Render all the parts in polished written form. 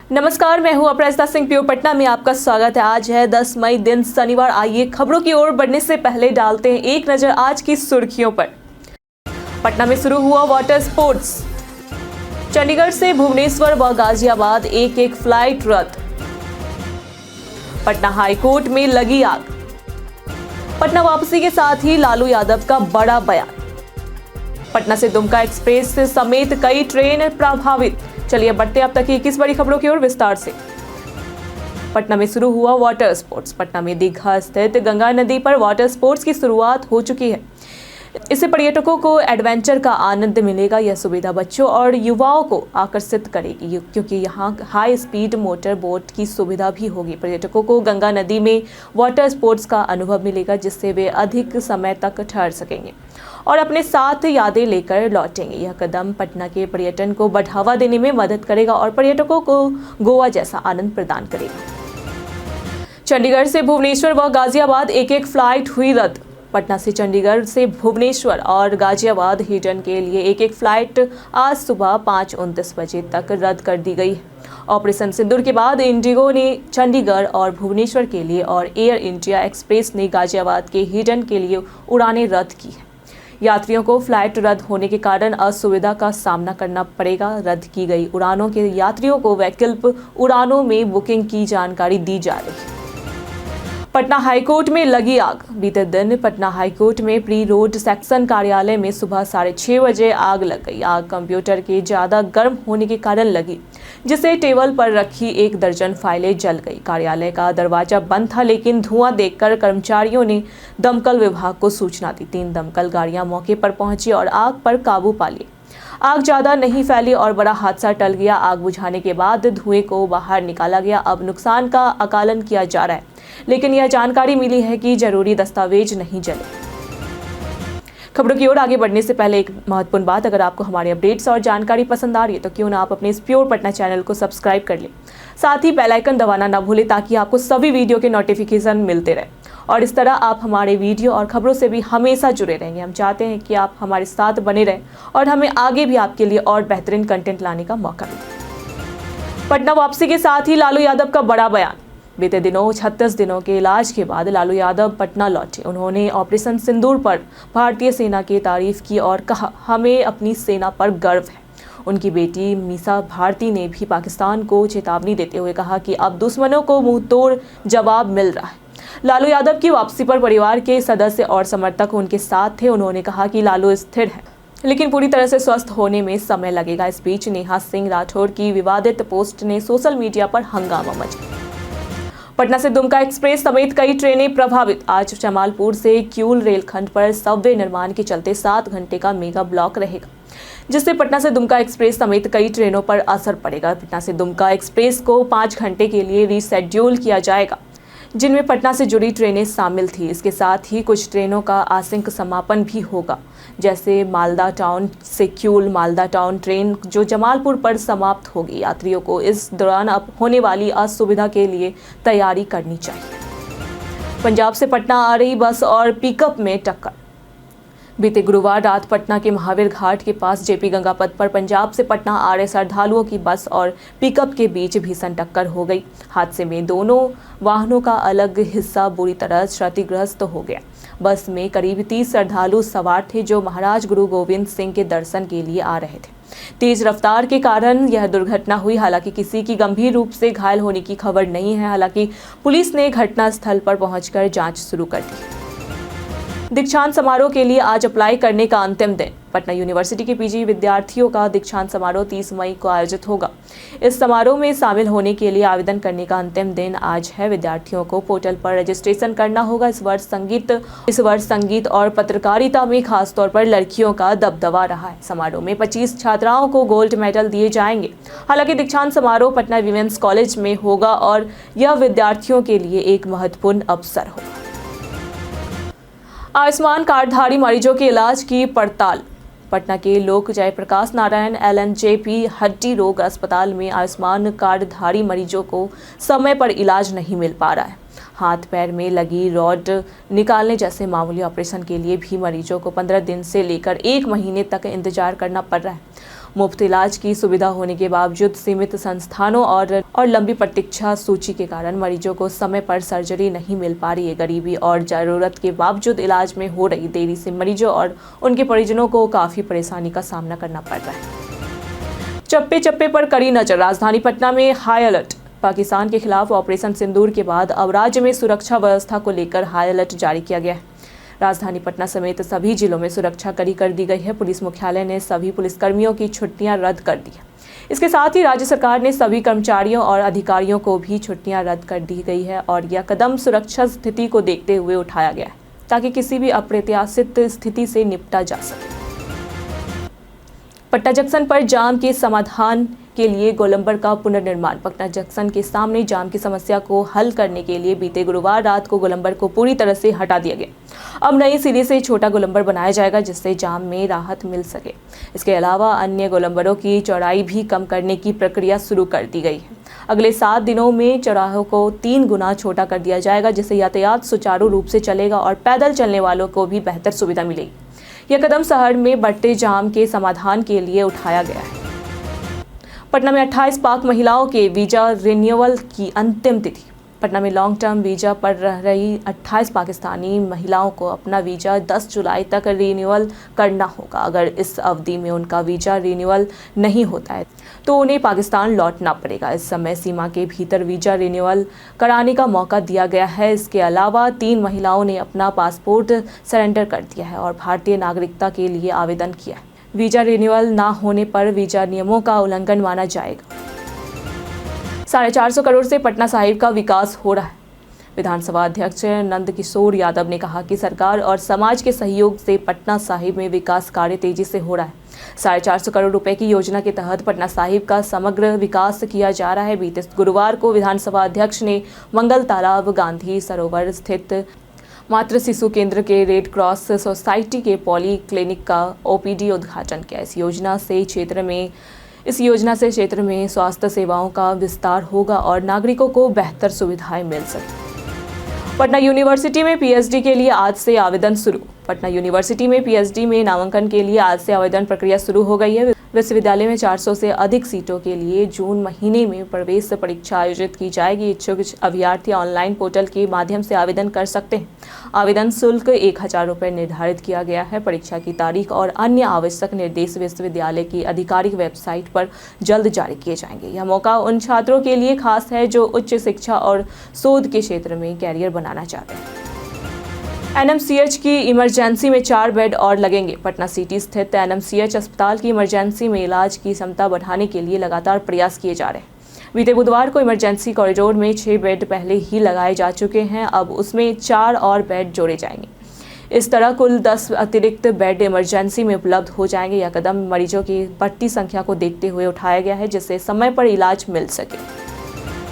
नमस्कार, मैं हूं अपराजिता सिंह। प्योर पटना में आपका स्वागत है। आज है 10 मई दिन शनिवार। आइए खबरों की ओर बढ़ने से पहले डालते हैं एक नजर आज की सुर्खियों पर। पटना में शुरू हुआ वाटर स्पोर्ट्स। चंडीगढ़ से भुवनेश्वर व गाजियाबाद एक फ्लाइट रद्द। पटना हाईकोर्ट में लगी आग। पटना वापसी के साथ ही लालू यादव का बड़ा बयान। पटना से दुमका एक्सप्रेस समेत कई ट्रेन प्रभावित। चलिए बढ़ते अब तक की 21 बड़ी खबरों की ओर विस्तार से। पटना में शुरू हुआ वाटर स्पोर्ट्स। पटना में दीघा स्थित गंगा नदी पर वाटर स्पोर्ट्स की शुरुआत हो चुकी है। इससे पर्यटकों को एडवेंचर का आनंद मिलेगा। यह सुविधा बच्चों और युवाओं को आकर्षित करेगी क्योंकि यहाँ हाई स्पीड मोटर बोट की सुविधा भी होगी। पर्यटकों को गंगा नदी में वाटर स्पोर्ट्स का अनुभव मिलेगा, जिससे वे अधिक समय तक ठहर सकेंगे और अपने साथ यादें लेकर लौटेंगे। यह कदम पटना के पर्यटन को बढ़ावा देने में मदद करेगा और पर्यटकों को गोवा जैसा आनंद प्रदान करेगा। चंडीगढ़ से भुवनेश्वर व गाजियाबाद एक फ्लाइट हुई रद्द। पटना से चंडीगढ़ से भुवनेश्वर और गाजियाबाद हिडन के लिए एक फ्लाइट आज सुबह 5:29 बजे तक रद्द कर दी गई है। ऑपरेशन सिंदूर के बाद इंडिगो ने चंडीगढ़ और भुवनेश्वर के लिए और एयर इंडिया एक्सप्रेस ने गाजियाबाद के हिडन के लिए उड़ानें रद्द की है। यात्रियों को फ्लाइट रद्द होने के कारण असुविधा का सामना करना पड़ेगा। रद्द की गई उड़ानों के यात्रियों को वैकल्पिक उड़ानों में बुकिंग की जानकारी दी जा रही है। पटना हाईकोर्ट में लगी आग। बीते दिन पटना हाईकोर्ट में प्री रोड सेक्शन कार्यालय में सुबह 6:30 बजे आग लग गई। आग कंप्यूटर के ज़्यादा गर्म होने के कारण लगी, जिससे टेबल पर रखी 1 दर्जन फाइलें जल गई। कार्यालय का दरवाजा बंद था, लेकिन धुआं देखकर कर्मचारियों ने दमकल विभाग को सूचना दी। 3 दमकल गाड़ियां मौके पर पहुंची और आग पर काबू पा लिया। आग ज़्यादा नहीं फैली और बड़ा हादसा टल गया। आग बुझाने के बाद धुएं को बाहर निकाला गया। अब नुकसान का आकलन किया जा रहा है, लेकिन यह जानकारी मिली है कि जरूरी दस्तावेज नहीं जले। खबरों की ओर आगे बढ़ने से पहले एक महत्वपूर्ण बात, अगर आपको हमारे अपडेट्स और जानकारी पसंद आ रही है तो क्यों ना आप अपने इस प्योर पटना चैनल को सब्सक्राइब कर लें। साथ ही बेल आइकन दबाना ना भूलें ताकि आपको सभी वीडियो के नोटिफिकेशन मिलते रहे और इस तरह आप हमारे वीडियो और खबरों से भी हमेशा जुड़े रहेंगे। हम चाहते हैं कि आप हमारे साथ बने रहें और हमें आगे भी आपके लिए और बेहतरीन कंटेंट लाने का मौका मिले। पटना वापसी के साथ ही लालू यादव का बड़ा बयान। बीते दिनों 36 दिनों के इलाज के बाद लालू यादव पटना लौटे। उन्होंने ऑपरेशन सिंदूर पर भारतीय सेना की तारीफ की और कहा, हमें अपनी सेना पर गर्व है। उनकी बेटी मीसा भारती ने भी पाकिस्तान को चेतावनी देते हुए कहा कि अब दुश्मनों को मुंहतोड़ जवाब मिल रहा है। लालू यादव की वापसी पर परिवार के सदस्य और समर्थक उनके साथ थे। उन्होंने कहा कि लालू स्थिर है, लेकिन पूरी तरह से स्वस्थ होने में समय लगेगा। इस बीच नेहा सिंह राठौर की विवादित पोस्ट ने सोशल मीडिया पर हंगामा मचा। पटना से दुमका एक्सप्रेस समेत कई ट्रेनें प्रभावित। आज जमालपुर से किऊल रेलखंड पर सबवे निर्माण के चलते 7 घंटे का मेगा ब्लॉक रहेगा, जिससे पटना से दुमका एक्सप्रेस समेत कई ट्रेनों पर असर पड़ेगा। पटना से दुमका एक्सप्रेस को 5 घंटे के लिए रीशेड्यूल किया जाएगा, जिनमें पटना से जुड़ी ट्रेनें शामिल थी। इसके साथ ही कुछ ट्रेनों का आंशिक समापन भी होगा, जैसे मालदा टाउन से किऊल मालदा टाउन ट्रेन जो जमालपुर पर समाप्त होगी। यात्रियों को इस दौरान अब होने वाली असुविधा के लिए तैयारी करनी चाहिए। पंजाब से पटना आ रही बस और पिकअप में टक्कर। बीते गुरुवार रात पटना के महावीर घाट के पास जेपी गंगा पथ पर पंजाब से पटना आ रहे श्रद्धालुओं की बस और पिकअप के बीच भीषण टक्कर हो गई। हादसे में दोनों वाहनों का अलग हिस्सा बुरी तरह क्षतिग्रस्त हो गया। बस में करीब 30 श्रद्धालु सवार थे जो महाराज गुरु गोविंद सिंह के दर्शन के लिए आ रहे थे। तेज रफ्तार के कारण यह दुर्घटना हुई। हालांकि किसी की गंभीर रूप से घायल होने की खबर नहीं है। हालांकि पुलिस ने घटनास्थल पर पहुंचकर जांच शुरू कर दी। दीक्षांत समारोह के लिए आज अप्लाई करने का अंतिम दिन। पटना यूनिवर्सिटी के पीजी विद्यार्थियों का दीक्षांत समारोह 30 मई को आयोजित होगा। इस समारोह में शामिल होने के लिए आवेदन करने का अंतिम दिन आज है। विद्यार्थियों को पोर्टल पर रजिस्ट्रेशन करना होगा। इस वर्ष संगीत और पत्रकारिता में खासतौर पर लड़कियों का दबदबा रहा है। समारोह में 25 छात्राओं को गोल्ड मेडल दिए जाएंगे। हालांकि दीक्षांत समारोह पटना वीमेंस कॉलेज में होगा और यह विद्यार्थियों के लिए एक महत्वपूर्ण अवसर होगा। आयुष्मान कार्डधारी मरीजों के इलाज की पड़ताल। पटना के लोक जयप्रकाश नारायण LNJP हड्डी रोग अस्पताल में आयुष्मान कार्डधारी मरीजों को समय पर इलाज नहीं मिल पा रहा है। हाथ पैर में लगी रॉड निकालने जैसे मामूली ऑपरेशन के लिए भी मरीजों को 15 दिन से लेकर 1 महीने तक इंतजार करना पड़ रहा है। मुफ्त इलाज की सुविधा होने के बावजूद सीमित संस्थानों और लंबी प्रतीक्षा सूची के कारण मरीजों को समय पर सर्जरी नहीं मिल पा रही है। गरीबी और जरूरत के बावजूद इलाज में हो रही देरी से मरीजों और उनके परिजनों को काफी परेशानी का सामना करना पड़ रहा है। चप्पे चप्पे पर कड़ी नजर, राजधानी पटना में हाई अलर्ट। पाकिस्तान के खिलाफ ऑपरेशन सिंदूर के बाद अब राज्य में सुरक्षा व्यवस्था को लेकर हाई अलर्ट जारी किया गया है। राजधानी पटना समेत सभी जिलों में सुरक्षा कड़ी कर दी गई है। पुलिस मुख्यालय ने सभी पुलिसकर्मियों की छुट्टियां रद्द कर दी है। इसके साथ ही राज्य सरकार ने सभी कर्मचारियों और अधिकारियों को भी छुट्टियां रद्द कर दी गई है और यह कदम सुरक्षा स्थिति को देखते हुए उठाया गया है ताकि किसी भी अप्रत्याशित स्थिति से निपटा जा सके। पटना जंक्शन पर जाम के समाधान के लिए गोलंबर का पुनर्निर्माण। पटना जंक्शन के सामने जाम की समस्या को हल करने के लिए बीते गुरुवार रात को गोलंबर को पूरी तरह से हटा दिया गया। अब नई सिरे से छोटा गोलंबर बनाया जाएगा जिससे जाम में राहत मिल सके। इसके अलावा अन्य गोलंबरों की चौड़ाई भी कम करने की प्रक्रिया शुरू कर दी गई है। अगले 7 दिनों में चौराहों को 3 गुना छोटा कर दिया जाएगा जिससे यातायात सुचारू रूप से चलेगा और पैदल चलने वालों को भी बेहतर सुविधा मिलेगी। यह कदम शहर में बढ़ते जाम के समाधान के लिए उठाया गया है। पटना में 28 पाक महिलाओं के वीजा रिन्यूअल की अंतिम तिथि। पटना में लॉन्ग टर्म वीजा पर रह रही 28 पाकिस्तानी महिलाओं को अपना वीजा 10 जुलाई तक रिन्यूअल करना होगा। अगर इस अवधि में उनका वीजा रिन्यूअल नहीं होता है तो उन्हें पाकिस्तान लौटना पड़ेगा। इस समय सीमा के भीतर वीजा रिन्यूअल कराने का मौका दिया गया है। इसके अलावा 3 महिलाओं ने अपना पासपोर्ट सरेंडर कर दिया है और भारतीय नागरिकता के लिए आवेदन किया है। वीजा रिन्यूअल ना होने पर वीजा नियमों का उल्लंघन माना जाएगा। 450 करोड़ से पटना साहिब का विकास हो रहा है। विधानसभा अध्यक्ष नंद किशोर यादव ने कहा कि सरकार और समाज के सहयोग से पटना साहिब में विकास कार्य तेजी से हो रहा है। 450 करोड़ रुपए की योजना के तहत पटना साहिब का समग्र विकास किया जा रहा है। बीते गुरुवार को विधानसभा अध्यक्ष ने मंगल तालाब, गांधी सरोवर स्थित मातृ शिशु केंद्र के रेड क्रॉस सोसाइटी के पॉली क्लिनिक का ओपीडी उद्घाटन किया। इस योजना से क्षेत्र में स्वास्थ्य सेवाओं का विस्तार होगा और नागरिकों को बेहतर सुविधाएं मिल सकें। पटना यूनिवर्सिटी में पीएचडी के लिए आज से आवेदन शुरू। पटना यूनिवर्सिटी में पीएचडी में नामांकन के लिए आज से आवेदन प्रक्रिया शुरू हो गई है। विश्वविद्यालय में 400 से अधिक सीटों के लिए जून महीने में प्रवेश परीक्षा आयोजित की जाएगी। इच्छुक अभ्यर्थी ऑनलाइन पोर्टल के माध्यम से आवेदन कर सकते हैं। आवेदन शुल्क 1000 रुपये निर्धारित किया गया है। परीक्षा की तारीख और अन्य आवश्यक निर्देश विश्वविद्यालय की आधिकारिक वेबसाइट पर जल्द जारी किए जाएंगे। यह मौका उन छात्रों के लिए खास है जो उच्च शिक्षा और शोध के क्षेत्र में कैरियर बनाना चाहते हैं। एनएमसीएच की इमरजेंसी में 4 बेड और लगेंगे। पटना सिटी स्थित एनएमसीएच अस्पताल की इमरजेंसी में इलाज की क्षमता बढ़ाने के लिए लगातार प्रयास किए जा रहे हैं। बीते बुधवार को इमरजेंसी कॉरिडोर में 6 बेड पहले ही लगाए जा चुके हैं। अब उसमें 4 और बेड जोड़े जाएंगे। इस तरह कुल 10 अतिरिक्त बेड इमरजेंसी में उपलब्ध हो जाएंगे। यह कदम मरीजों की बढ़ती संख्या को देखते हुए उठाया गया है जिससे समय पर इलाज मिल सके।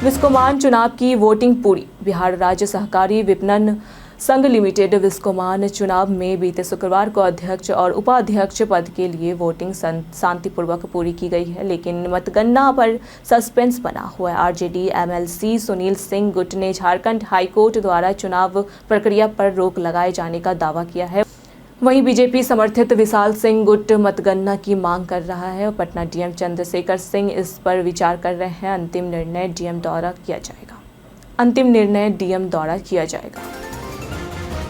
विस्कोमान चुनाव की वोटिंग पूरी। बिहार राज्य सहकारी विपणन संघ लिमिटेड विस्कोमान चुनाव में बीते शुक्रवार को अध्यक्ष और उपाध्यक्ष पद के लिए वोटिंग शांतिपूर्वक पूरी की गई है, लेकिन मतगणना पर सस्पेंस बना हुआ है। आरजेडी एमएलसी सुनील सिंह गुट ने झारखंड हाईकोर्ट द्वारा चुनाव प्रक्रिया पर रोक लगाए जाने का दावा किया है। वहीं बीजेपी समर्थित विशाल सिंह गुट मतगणना की मांग कर रहा है और पटना डीएम चंद्रशेखर सिंह इस पर विचार कर रहे हैं। अंतिम निर्णय डीएम द्वारा किया जाएगा।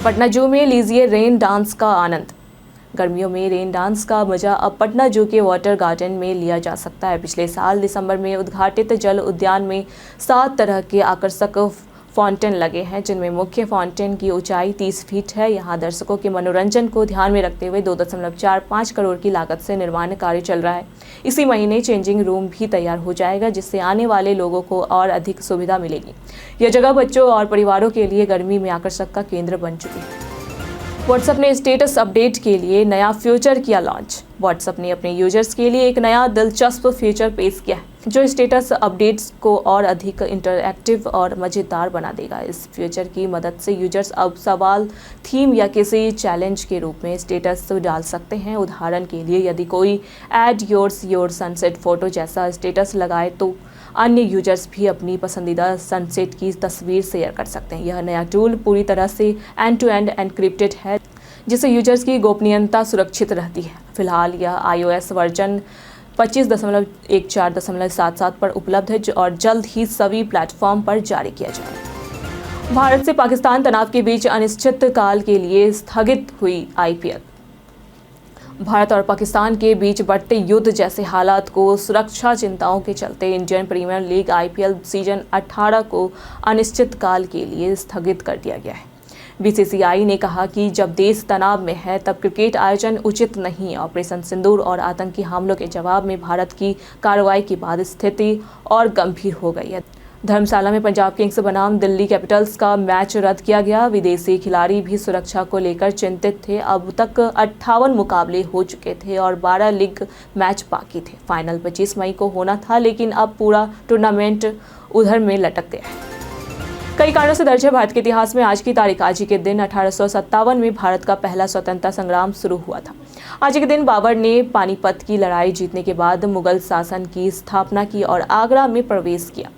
पटना जू में लीजिए रेन डांस का आनंद। गर्मियों में रेन डांस का मजा अब पटना जू के वाटर गार्डन में लिया जा सकता है। पिछले साल दिसंबर में उद्घाटित जल उद्यान में 7 तरह के आकर्षक फाउंटेन लगे हैं, जिनमें मुख्य फाउंटेन की ऊंचाई 30 फीट है। यहां दर्शकों के मनोरंजन को ध्यान में रखते हुए 2.45 करोड़ की लागत से निर्माण कार्य चल रहा है। इसी महीने चेंजिंग रूम भी तैयार हो जाएगा जिससे आने वाले लोगों को और अधिक सुविधा मिलेगी। यह जगह बच्चों और परिवारों के लिए गर्मी में आकर्षक का केंद्र बन चुकी है। व्हाट्सएप ने स्टेटस अपडेट के लिए नया फीचर किया लॉन्च। व्हाट्सएप ने अपने यूजर्स के लिए एक नया दिलचस्प फीचर पेश किया है जो स्टेटस अपडेट्स को और अधिक इंटरैक्टिव और मज़ेदार बना देगा। इस फीचर की मदद से यूजर्स अब सवाल, थीम या किसी चैलेंज के रूप में स्टेटस डाल सकते हैं। उदाहरण के लिए यदि कोई ऐड योर सनसेट फोटो जैसा स्टेटस लगाए तो अन्य यूजर्स भी अपनी पसंदीदा सनसेट की तस्वीर शेयर कर सकते हैं। यह नया टूल पूरी तरह से एंड टू एंड एनक्रिप्टेड है जिससे यूजर्स की गोपनीयता सुरक्षित रहती है। फिलहाल यह iOS वर्जन 25.14.77 पर उपलब्ध है और जल्द ही सभी प्लेटफॉर्म पर जारी किया जाएगा। भारत से पाकिस्तान तनाव के बीच अनिश्चित काल के लिए स्थगित हुई आईपीएल। भारत और पाकिस्तान के बीच बढ़ते युद्ध जैसे हालात को सुरक्षा चिंताओं के चलते Indian Premier League IPL season 18 को अनिश्चित काल के लिए स्थगित कर दिया गया है। बीसीसीआई ने कहा कि जब देश तनाव में है तब क्रिकेट आयोजन उचित नहीं है। ऑपरेशन सिंदूर और आतंकी हमलों के जवाब में भारत की कार्रवाई के बाद स्थिति और गंभीर हो गई है। धर्मशाला में पंजाब किंग्स बनाम दिल्ली कैपिटल्स का मैच रद्द किया गया। विदेशी खिलाड़ी भी सुरक्षा को लेकर चिंतित थे। अब तक 58 मुकाबले हो चुके थे और 12 लीग मैच बाकी थे। फाइनल 25 मई को होना था, लेकिन अब पूरा टूर्नामेंट उधर में लटक गया है। कई कारणों से दर्ज है भारत के इतिहास में आज की तारीख। आज ही के दिन 1857 में भारत का पहला स्वतंत्रता संग्राम शुरू हुआ था। आज के दिन बाबर ने पानीपत की लड़ाई जीतने के बाद मुगल शासन की स्थापना की और आगरा में प्रवेश किया।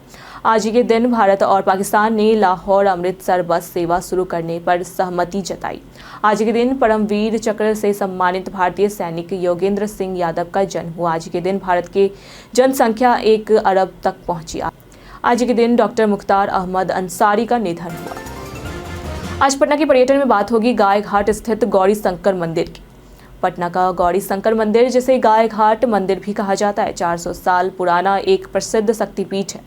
आज के दिन भारत और पाकिस्तान ने लाहौर अमृतसर बस सेवा शुरू करने पर सहमति जताई। आज के दिन परमवीर चक्र से सम्मानित भारतीय सैनिक योगेंद्र सिंह यादव का जन्म हुआ। आज के दिन भारत की जनसंख्या 1 अरब तक पहुंची। आज के दिन डॉक्टर मुख्तार अहमद अंसारी का निधन हुआ। आज पटना की पर्यटन में बात होगी गाय घाट स्थित गौरी शंकर मंदिर की। पटना का गौरी शंकर मंदिर, जिसे गाय घाट मंदिर भी कहा जाता है, 400 साल पुराना एक प्रसिद्ध शक्तिपीठ है।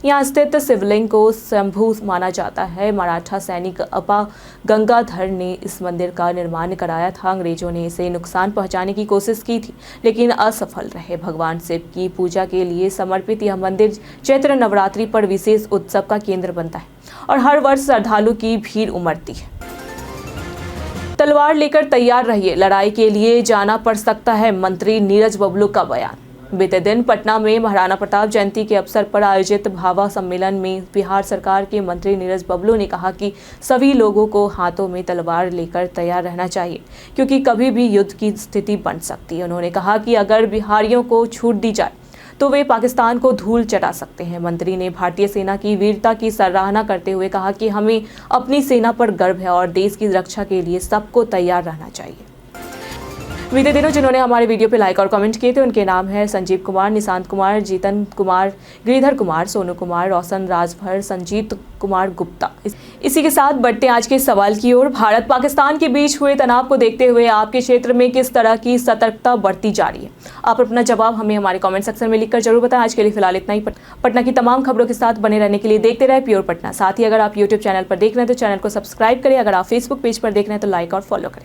यहाँ स्थित शिवलिंग को शंभु माना जाता है। मराठा सैनिक अपा गंगाधर ने इस मंदिर का निर्माण कराया था। अंग्रेजों ने इसे नुकसान पहुंचाने की कोशिश की थी, लेकिन असफल रहे। भगवान शिव की पूजा के लिए समर्पित यह मंदिर चैत्र नवरात्रि पर विशेष उत्सव का केंद्र बनता है और हर वर्ष श्रद्धालु की भीड़ उमड़ती है। तलवार लेकर तैयार रहिए, लड़ाई के लिए जाना पड़ सकता है, मंत्री नीरज बबलू का बयान। बीते दिन पटना में महाराणा प्रताप जयंती के अवसर पर आयोजित भाभा सम्मेलन में बिहार सरकार के मंत्री नीरज बबलू ने कहा कि सभी लोगों को हाथों में तलवार लेकर तैयार रहना चाहिए, क्योंकि कभी भी युद्ध की स्थिति बन सकती है। उन्होंने कहा कि अगर बिहारियों को छूट दी जाए तो वे पाकिस्तान को धूल चटा सकते हैं। मंत्री ने भारतीय सेना की वीरता की सराहना करते हुए कहा कि हमें अपनी सेना पर गर्व है और देश की रक्षा के लिए सबको तैयार रहना चाहिए। बीते दिनों जिन्होंने हमारे वीडियो पे लाइक और कमेंट किए थे उनके नाम है संजीव कुमार, निशांत कुमार, जीतन कुमार, गिरिधर कुमार, सोनू कुमार, रोशन राजभर, संजीत कुमार गुप्ता। इसी के साथ बढ़ते आज के सवाल की ओर। भारत पाकिस्तान के बीच हुए तनाव को देखते हुए आपके क्षेत्र में किस तरह की सतर्कता बढ़ती जा रही है? आप अपना जवाब हमें हमारे कमेंट सेक्शन में लिखकर जरूर बताएं। आज के लिए फिलहाल इतना ही। पटना की तमाम खबरों के साथ बने रहने के लिए देखते रहे प्योर पटना। साथ ही अगर आप यूट्यूब चैनल पर देख रहे हैं तो चैनल को सब्सक्राइब करें। अगर आप फेसबुक पेज पर देख रहे हैं तो लाइक और फॉलो करें।